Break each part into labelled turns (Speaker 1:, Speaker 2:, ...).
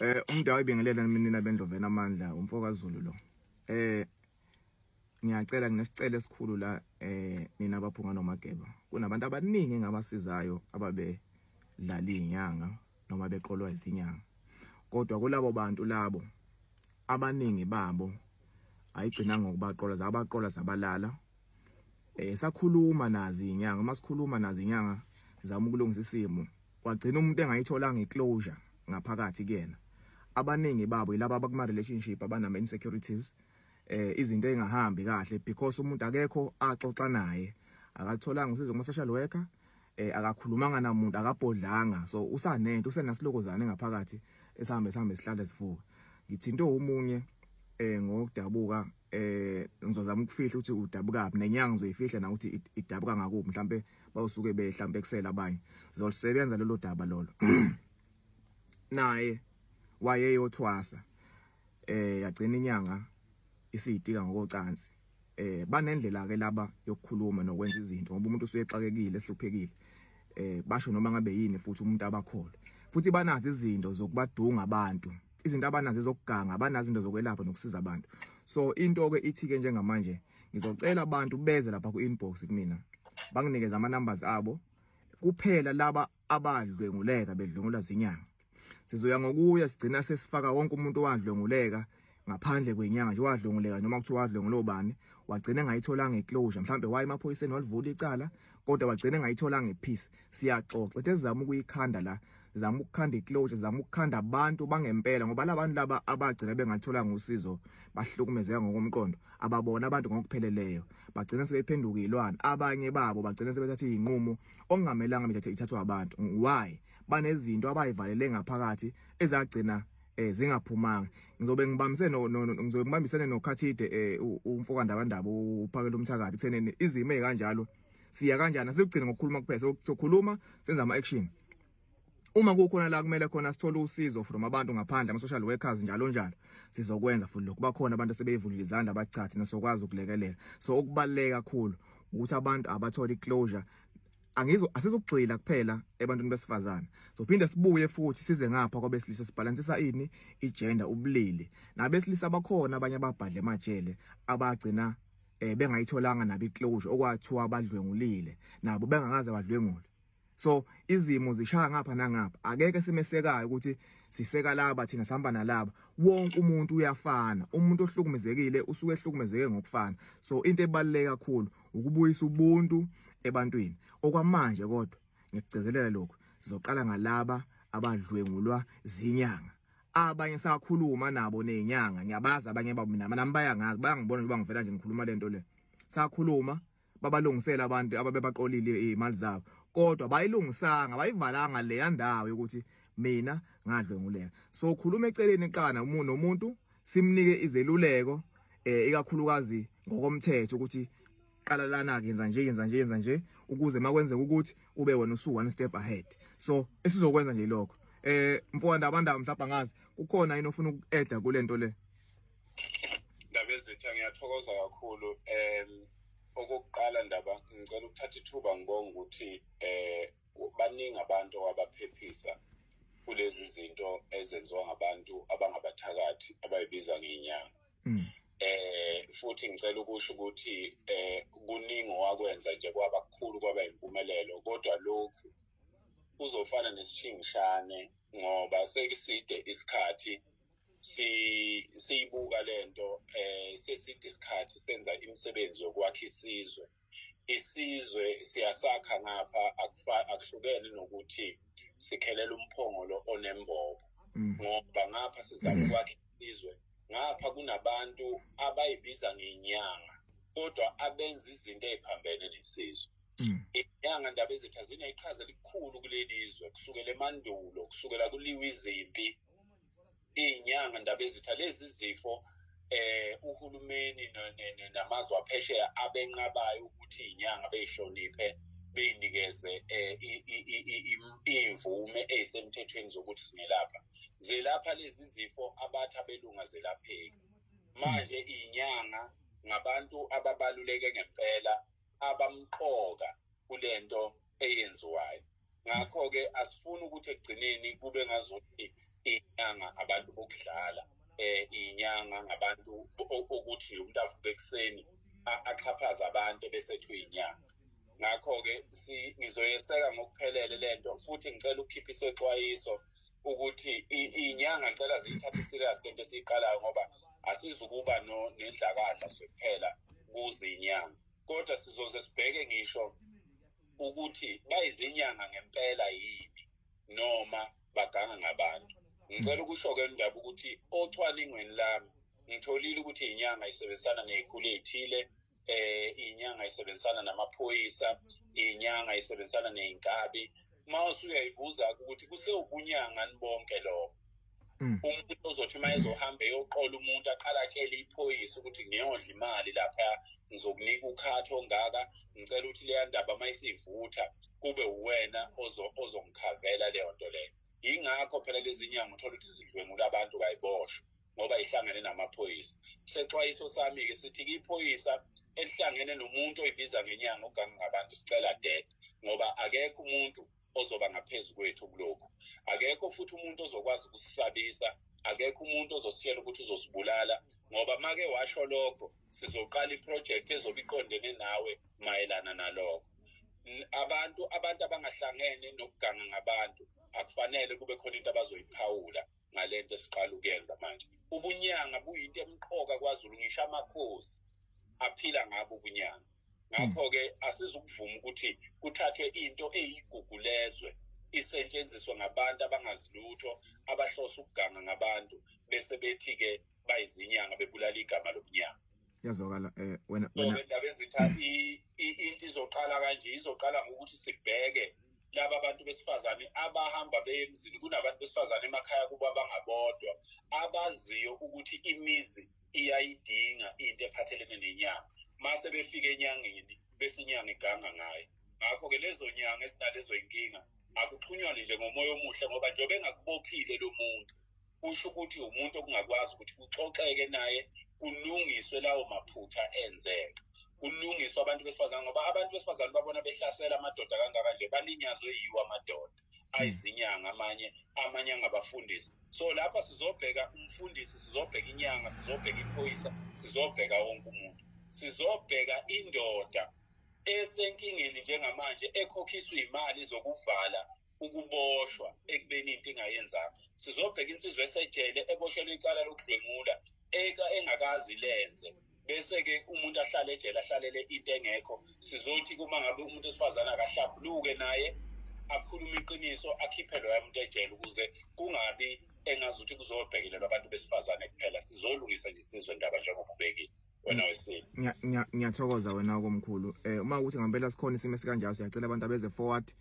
Speaker 1: Umntu ayibingelela mina bendlovena amandla umfokaZulu lo. Ngiyacela nginesicelo esikhulu la nina abaphunga noMageba. Kunabantu abaningi engabasizayo ababe dlala inyanga noma beqolwa izinyanga. Kodwa kulabo bantu labo abaningi babo ayigcina ngokubaqola zabaqola zabalala. Sakhuluma nazi inyanga, masikhuluma nazi inyanga sizama ukulungisa isimo. Kwagcina umuntu engayitholanga iclosure ngaphakathi kuyena. Abaningi babo yilabo abakuma relationship abanama insecurities, izinto engahambi kahle because umuntu akekho axoxa naye, akatholanga usizo kuma social worker, akakhulumanga namuntu, akabhodlanga, so usanento usenasilokozane ngaphakathi esihambe sihlale sivuka. Ngithinto umunye ngokudabuka ngizozama ukufihla ukuthi udabukapi nenyanga ngizoyifihla na ukuthi idabuka ngakubi, mhlambe bawusuke behlambe kusela abanye zolisebenza lelo daba lolo. Naye wayeyothwasa yagcina inyanga isiyitika ngokocansi. Banendlela ke laba yokukhuluma nokwenza izinto ngoba umuntu usuyexakekile ehluphekile. Basho noma ngabe yini futhi umuntu abakhola. Futhi banazi izinto zokubadunga abantu. Izinto abanazi zokuganga, abanazi izinto zokwelapha nokusiza abantu. So into ke ithi ke njengamanje ngizocela abantu beze lapha ku inbox kumina. Banginikeza ama numbers abo. Kuphela laba abadlwenguleka bedlwengula zinyanga. Sizoya ngokuya sigcina sesifaka wonke umuntu owadlwenguleka ngaphandle kwenyanga nje wadlwenguleka noma kuthiwa wadlwengulo ubani wagcina engayitholanga iclosure, mhlambe waye emaphoyiseni walivula icala kodwa wagcina engayitholanga ipeace. Siyaxoxa ethe sizama ukuyikhanda la, sizama ukukhanda iclosure, sizama ukukhanda abantu bangempela ngoba labantu laba abagcina bengatholanga usizo bahlukumezeka ngokomqondo ababona abantu ngokupheleleyo bagcina sebephenduka ilwana. Abanye babo bagcina sebethatha izinqumo okungamelanga ithathwa abantu. Why? Banezinto abayivalele ngaphakathi ezagcina zingaphumanga. Ngizobe ngibambisene noKhathide umfoka ndabandaba uphakela umthakathi kutheneni izimo ezikanjalo siya kanjani asikugcina ngokukhuluma kuphela, sokhuluma senza ama action. Uma kukhona la kumele khona sithole usizo from abantu ngaphandle ama social workers njalo sizokwenza futhi lokho. Bakhona abantu asebeyivulile izandla abachathi nasokwazi ukulekelela. So okubaleka kakhulu ukuthi abantu abathola iclosure. Asizokugxila kuphela ebantwini besifazana. So phinde sibuye futhi size ngapha kwabesilisa sibalansisa ini igender ubulili. Nabesilisa bakhona abanye ababhadle emajele abagcina bengayitholanga nabi iclosure okwathiwa abadlwengulile nabo bengakaze badlwengule. So izimo zishaya ngapha nangapha. Akeke simesekayo ukuthi siseka laba thina sihamba nalaba. Wonke umuntu uyafana. Umuntu ohlukumezekile usuke ehlukumezeke ngokufana. So into ebaluleke kakhulu ukubuyisa ubuntu ebantwini. Okwamanje kodwa ngikugcizelela lokho sizoqala ngalaba abadlwengulwa zinyanga. Abanye sakhuluma nabo nezinyanga, ngiyabaza abanye babo mina nami bayangazi, bayangibona nje bangivela nje ngikhuluma lento le. Sakhuluma babalungisela abantu ababebaqolile izimali zabo kodwa bayilungisanga, bayivalanga le yandawo ukuthi mina ngadlwenguleka. So khuluma eceleni eqana nomuntu simnike izeluleko ikakhulukazi ngokomthetho ukuthi qala lana ke yenza nje ukuze makwenzeka ukuthi ube wena usu one step ahead. So esizokwenza nje lokho. Mfowethu ndabandaba mhlawumbe ngazi kukhona yini ofuna ukueda kulento le?
Speaker 2: Ndabezitha ngiyathokoza kakhulu. Okokuqala ndaba ngicela ukuthatha ithuba ngibonga ukuthi baningi abantu abaphephisa kulezi zinto ezenziwa ngabantu abangabathakathi abayibiza ngenyanga. Futhi ngicela ukusho ukuthi kuningi owakwenza nje kwabakukhulu kwaba impumelelo, kodwa lokhu uzofana nesishingishane ngoba sekiside isikhathi siyibuka lento seside isikhathi senza imisebenzi yokwakha isizwe siyasakha ngapha akuhlukene nokuthi sikhelela umphongolo onembobo ngoba ngapha sizama ukwakha isizwe. Ngapha kunabantu abayibiza ngenyanga kodwa abenza izinto eziphambene nesizwe. Inyanga ndabezitha zineqhaza elikhulu kulelizwe kusukela emandulo, kusukela kuliwa izimpi. Inyanga ndabezitha lezi zifo uhulumeni namazwe aphesheya abenqabayo ukuthi inyanga beyihloniphe beyinikeze imvume ezisemthethweni zokuthi singelapha. Zelapha lezi zifo abathi abelunga zelapheki. Manje inyanga ngabantu ababaluleke ngempela abamqoka kulento eyenziwayo. Ngakho ke asifuni ukuthi ekugcineni kube ngazuthi inyanga abantu bokudlala inyanga ngabantu ukuthi umuntu avuke ekseni axhaphaza abantu besethu inyanga. Ngakho-ke ngizoyeseka ngokuphelele lento futhi ngicela ukukhipha isexwayiso ukuthi inyanga ngicela ziyithathe serious lento esiyiqalayo ngoba asizukuba nendlakahla nje kuphela kuze inyanga, kodwa sizoze sibheke ngisho ukuthi bayizinyanga ngempela yini noma baganga ngabantu. Ngicela ukusho-ke indaba ukuthi ocwaningweni lami ngitholile ukuthi inyanga isebenzisana nezikhulu ezithile, inyanga isebenzisana namaphoyisa, inyanga isebenzisana nezinkabi. Uma usuyayibuza ukuthi kusewubunyanga bonke lokho, umuntu ozothi uma ezohamba eyoqola umuntu aqala atshele iphoyisa ukuthi ngiyodla imali lapha, ngizokunika ukhatho ongaka, ngicela ukuthi leya ndaba uma isivutha kube uwena ozongikhavela leyo nto leyo. Yingakho phela lezi nyanga uthola ukuthi zidlwengula abantu kayiboshwa ngoba ihlangene namaphoyisa. Isexwayiso sami-ke sithi iphoyisa elihlangene nomuntu oyibiza ngenyanga oganga ngabantu sicela dead, ngoba akekho umuntu ozoba ngaphezu kwethu kulokhu. Akekho futhi umuntu ozokwazi ukusisabisa, akekho umuntu ozositshela ukuthi uzosibulala, ngoba make washo lokho sizoqala iproject ezobe iqondene nawe mayelana nalokho. Abantu abangahlangene nokuganga ngabantu akufanele kube khona into abazoyiphawula ngalento esiqala ukuyenza manje. Ubunyanga buyinto emqoka kwaZulu, ngisho amakhosi aphila ngabo ubunyanga. Ngakho-ke asizukuvuma ukuthi kuthathwe into eyigugulezwe isetshenziswe ngabantu abangazilutho abahlose ukuganga ngabantu bese bethi-ke bayizinyanga bebulala igama lobunyanga.
Speaker 1: Yazokala wena
Speaker 2: indaba ezithatha into izoqala kanje, izoqala ngokuthi sibheke laba abantu besifazane abahamba beye emzini. Kunabantu besifazane emakhaya kubo abangabodwa abaziyo ukuthi imizi iyayidinga into ephathelene nenyanga. Mase befika enyangeni bese inyanga iganga ngayo. Ngakho-ke lezo nyanga ezinalezo inkinga akuxhunywane nje ngomoya omuhle, ngoba njengoba engakubophile lo muntu kusho ukuthi umuntu okungakwazi ukuthi kuxoxeke naye, kulungiswe lawo maphutha enzeka, kulungiswe abantu besifazane, ngoba abantu besifazane babona behlasela amadoda kangaka nje balinyazwe yiwo amadoda ayizinyanga amanye angabafundisi. So lapha sizobheka umfundisi, sizobheka inyanga, sizobheka iphoyisa, sizobheka wonke umuntu, sizobheka indoda esenkingeni njengamanje ekhokhiswa imali zokuvala ukuboshwa ekubeni into ingayenzanga. Sizobheka insizwa esejele eboshelwe icala lokudlwengula engakazi lenze, bese-ke umuntu ahlale ejele ahlalele into engekho. Sizothi kuma ngabe umuntu esifazane akahlambuluke naye akhulume iqiniso, akhiphe loya muntu ejele ukuze kungabi engazuthi kuzobhekelelwa abantu besifazane kuphela. Sizolungisa nje isizwe ndaba njengokubekile. Wena wesini
Speaker 1: ngiyathokoza wena komkhulu. Uma ukuthi ngempela sikhona isimo esikanjalo siyacela abantu abeze forward.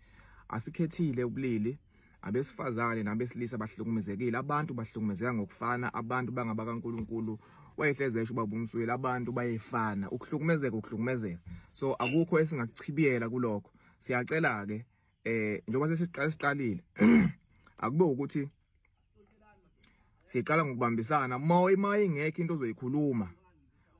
Speaker 1: Asikhethile ubulili, abesifazane nabesilisa bahlukumezekile, abantu bahlukumezeka ngokufana, abantu bangaba kaNkulunkulu wayehleze esho baba umsweli, abantu bayefana, ukuhlukumezeka. So akukho esingakuchibiyela kulokho. Siyacela ke njengoba sesiqalile akube ukuthi siqala ngokubambisana. Uma ingekho into ozoyikhuluma,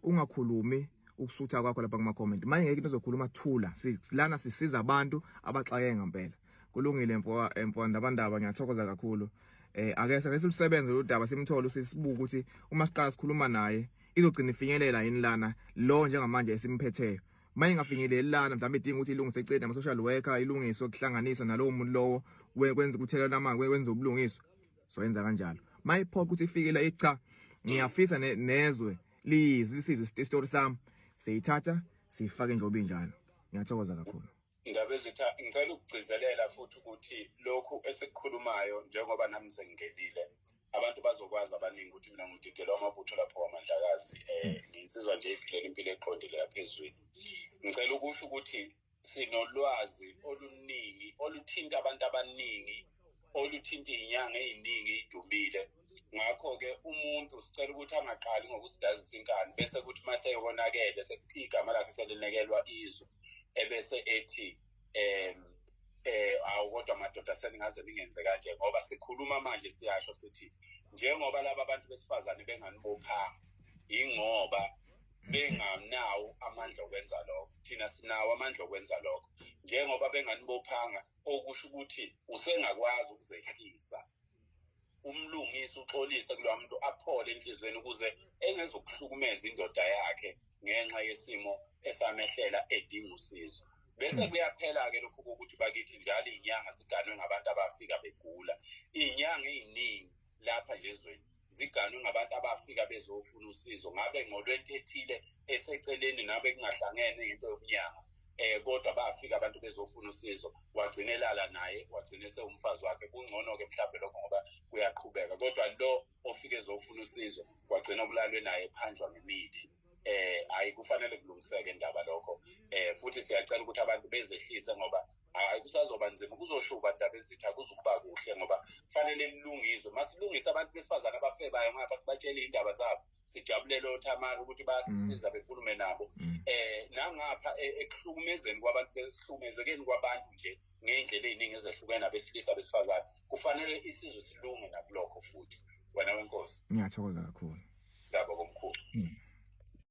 Speaker 1: ungakhulumi ukusutha kwakho lapha kuma comment. Manje ngeke into ozokhuluma, thula. Silana sisiza abantu abaxake ngempela. Kulungile mfowethu abandaba, ngiyathokoza kakhulu. Ake sisebenze lo daba simthole usisibuka ukuthi uma siqala sikhuluma naye izogcina ifinyelela yini lana lo njengamanje esimphetheyo. Manje ingafinyeleli lana mhlawumbe idinga ukuthi ilungise ecede ama social worker, ilungiswe kuhlanganiswa nalowo muntu lowo kwenza ukuthelana amanzi, kwenza ubulungiswa. So yenza kanjalo. Mayiphoqa ukuthi ifike la cha ngiyafisa nezwe lisizwe istory sami siyithatha siyifake njengoba injalo. Ngiyathokoza kakhulu.
Speaker 2: Indaba ngicela ukugcizelela futhi ukuthi lokhu esikukhulumayo njengoba nami sengingelile abantu bazokwazi abaningi ukuthi mina ngididela amabutho lapho kwamandlakazi nginsizwa nje iphilela impilo eqondile yaphezulu. Ngicela ukusho ukuthi sinolwazi oluningi oluthinta abantu abaningi, oluthinta izinyanga eziningi idumile. Ngakho-ke umuntu sicela ukuthi angaqali ngokusidazisa inkani bese kuthi mase yonakele igama lakhe selinekelwa izwe ebese ethi kodwa madoda seningaze ningenze kanje, ngoba sikhuluma manje siyasho sithi njengoba laba abantu besifazane benganibophanga ingoba benganawo amandla okwenza lokho, thina sinawo amandla okwenza lokho. Njengoba benganibophanga okusho ukuthi usengakwazi ukuzehlisa umlungisi uxolise kulo muntu aphole enhlizweni ukuze engezokuhlukumeza indoda yakhe ngenxa yesimo esamehlela edinga usizo. Bese kuyaphela-ke lokho ukuthi bakithi njalo inyanga ziganwe ngabantu abafika begula. Inyanga eziningi lapha nje ezweni ziganwe ngabantu abafika bezofuna usizo, ngabe ngolwento ethile eseceleni nabe kungahlangene into yokunyanga. Kodwa bafika abantu bezofuna usizo, wagcinelala naye, wagcine sewumfazi wakhe. Kungcono-ke mhlawumbe lokho ngoba kuyaqhubeka, kodwa lo ofike ezofuna usizo wagcina kulalwe naye phanjwa ngemithi. Hayi kufanele kulungiseke indaba lokho. Futhi siyacela ukuthi abantu bezehlise ngoba hayi kusazoba nzima, kuzoshuba indaba ezithi akuzukuba kuhle ngoba kufanele lilungiswe. Masilungise abantu besifazane abafebayo ngapha sibatshele indaba zabo, sijabulele othamara ukuthi bayasiza bekhulume nabo. Nangapha ekuhlukumezeni kwabantu, besihlukumezekeni kwabantu nje ngey'ndlela ey'ningi ezehlukene, abesilisa besifazane, kufanele isizwe silunge nakulokho futhi. Wena wenkosi.
Speaker 1: Ngiyathokoza kakhulu.